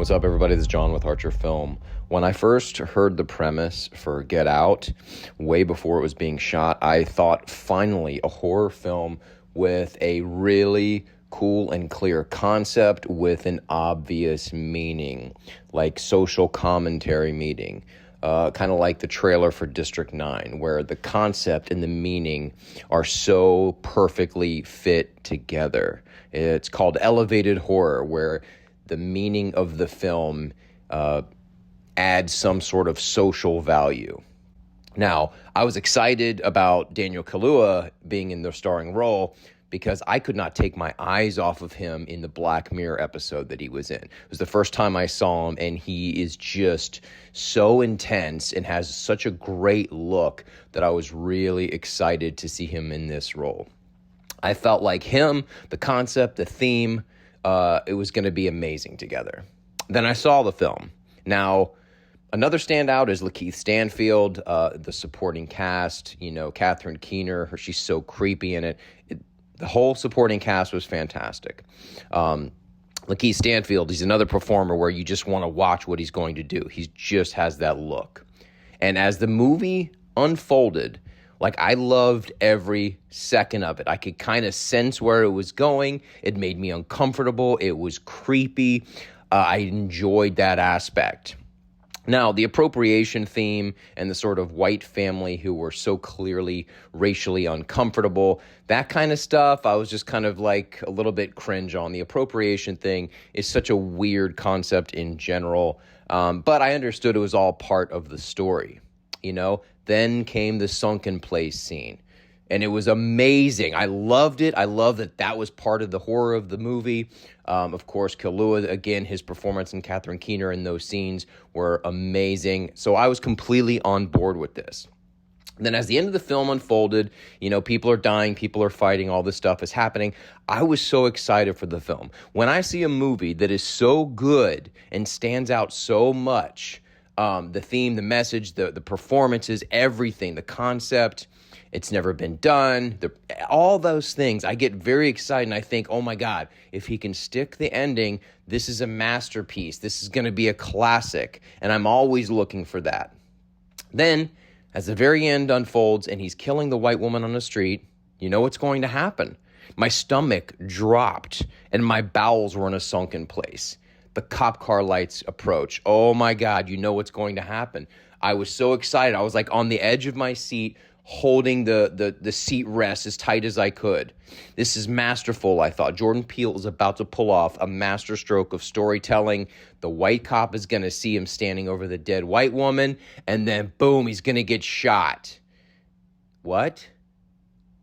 What's up, everybody? This is John with Archer Film. When I first heard the premise for Get Out, way before it was being shot, I thought, finally, a horror film with a really cool and clear concept with an obvious meaning, like social commentary meaning. Kind of like the trailer for District 9, where the concept and the meaning are so perfectly fit together. It's called elevated horror, where the meaning of the film adds some sort of social value. Now, I was excited about Daniel Kaluuya being in the starring role because I could not take my eyes off of him in the Black Mirror episode that he was in. It was the first time I saw him, and he is just so intense and has such a great look that I was really excited to see him in this role. I felt like him, the concept, the theme, it was going to be amazing together. Then I saw the film. Now, another standout is Lakeith Stanfield, the supporting cast. You know, Catherine Keener, she's so creepy in it. The whole supporting cast was fantastic. Lakeith Stanfield, he's another performer where you just want to watch what he's going to do. He just has that look. And as the movie unfolded, like, I loved every second of it. I could kind of sense where it was going. It made me uncomfortable. It was creepy. I enjoyed that aspect. Now, the appropriation theme and the sort of white family who were so clearly racially uncomfortable, that kind of stuff, I was just kind of like a little bit cringe on. The appropriation thing is such a weird concept in general, but I understood it was all part of the story, you know? Then came the sunken place scene, and it was amazing. I loved it. I love that that was part of the horror of the movie. Of course, Kaluuya, again, his performance and Catherine Keener in those scenes were amazing. So I was completely on board with this. Then as the end of the film unfolded, you know, people are dying, people are fighting, all this stuff is happening. I was so excited for the film. When I see a movie that is so good and stands out so much, the theme, the message, the performances, everything, the concept, it's never been done, all those things, I get very excited and I think, oh my God, if he can stick the ending, this is a masterpiece. This is going to be a classic, and I'm always looking for that. Then, as the very end unfolds and he's killing the white woman on the street, you know what's going to happen. My stomach dropped and my bowels were in a sunken place. The cop car lights approach. Oh my God, you know what's going to happen. I was so excited. I was like on the edge of my seat, holding the seat rest as tight as I could. This is masterful, I thought. Jordan Peele is about to pull off a masterstroke of storytelling. The white cop is going to see him standing over the dead white woman, and then boom, he's going to get shot. What?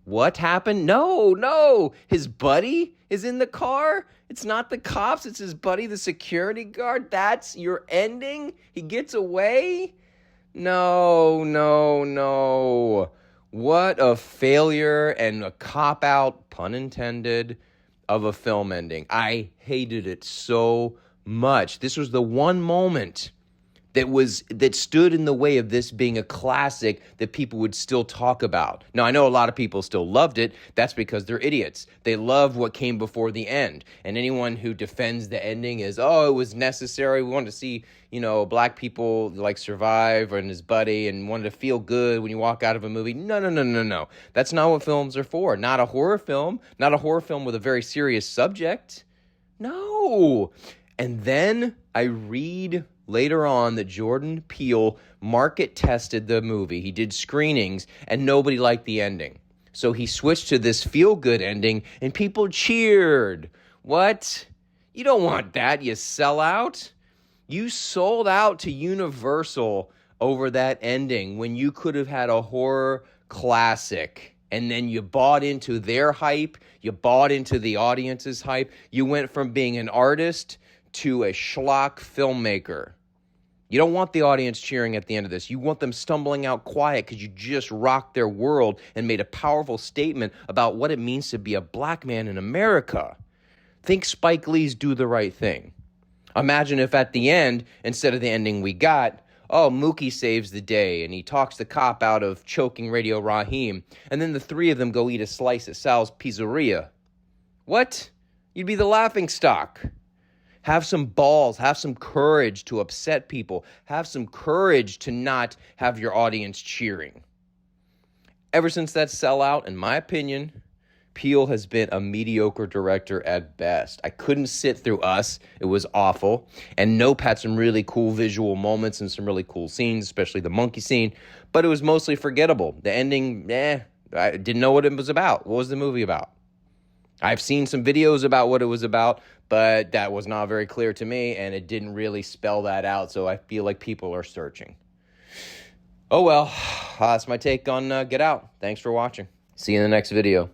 What happened? No, his buddy is in the car. It's not the cops, it's his buddy, the security guard. That's your ending? He gets away? No. What a failure and a cop-out, pun intended, of a film ending. I hated it so much. This was the one moment that stood in the way of this being a classic that people would still talk about. Now, I know a lot of people still loved it. That's because they're idiots. They love what came before the end. And anyone who defends the ending is, oh, it was necessary. We wanted to see, you know, black people like survive and his buddy and wanted to feel good when you walk out of a movie. No. That's not what films are for. Not a horror film. Not a horror film with a very serious subject. No. And then I read later on that Jordan Peele market tested the movie. He did screenings and nobody liked the ending. So he switched to this feel-good ending and people cheered. What? You don't want that, you sellout. You sold out to Universal over that ending when you could have had a horror classic. And then you bought into their hype. You bought into the audience's hype. You went from being an artist to a schlock filmmaker. You don't want the audience cheering at the end of this. You want them stumbling out quiet because you just rocked their world and made a powerful statement about what it means to be a black man in America. Think Spike Lee's Do the Right Thing. Imagine if at the end, instead of the ending we got, oh, Mookie saves the day and he talks the cop out of choking Radio Raheem, and then the three of them go eat a slice at Sal's Pizzeria. What? You'd be the laughingstock. Have some balls, have some courage to upset people, have some courage to not have your audience cheering. Ever since that sellout, in my opinion, Peele has been a mediocre director at best. I couldn't sit through Us. It was awful. And Nope had some really cool visual moments and some really cool scenes, especially the monkey scene, but it was mostly forgettable. The ending, I didn't know what it was about. What was the movie about? I've seen some videos about what it was about, but that was not very clear to me, and it didn't really spell that out, so I feel like people are searching. Oh well, that's my take on Get Out. Thanks for watching. See you in the next video.